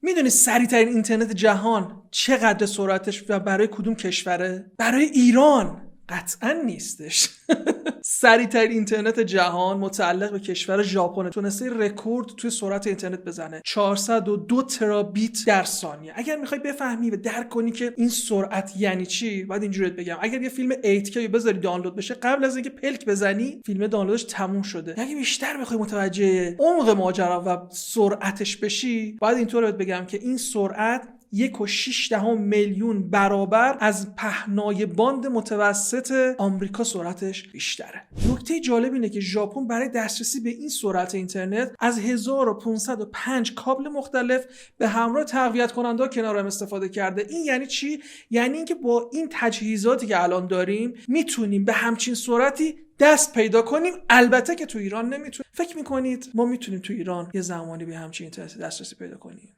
میدونی سریع‌ترین اینترنت جهان چقدر سرعتش و برای کدوم کشوره؟ برای ایران قطعا نیستش. سریع‌ترین اینترنت جهان متعلق به کشور ژاپن تونسته رکورد توی سرعت اینترنت بزنه، 402 ترابیت در ثانیه. اگر میخوای بفهمی و درک کنی که این سرعت یعنی چی، باید اینجوریت بگم. اگر یه فیلم 8K بذاری دانلود بشه، قبل از اینکه پلک بزنی فیلم دانلودش تموم شده. اگه بیشتر بخوای متوجه عمق ماجرا و سرعتش بشی، باید اینطور بهت بگم که این سرعت 1.6 میلیون برابر از پهنای باند متوسط آمریکا سرعتش بیشتره. نکته جالب اینه که ژاپن برای دسترسی به این سرعت اینترنت از 1505 کابل مختلف به همراه تقویت کننده کنار هم استفاده کرده. این یعنی چی؟ یعنی اینکه با این تجهیزاتی که الان داریم میتونیم به همچین سرعتی دست پیدا کنیم. البته که تو ایران نمیتونیم. فکر میکنید ما میتونیم تو ایران یه زمانی به همچین اینترنت دسترسی پیدا کنیم؟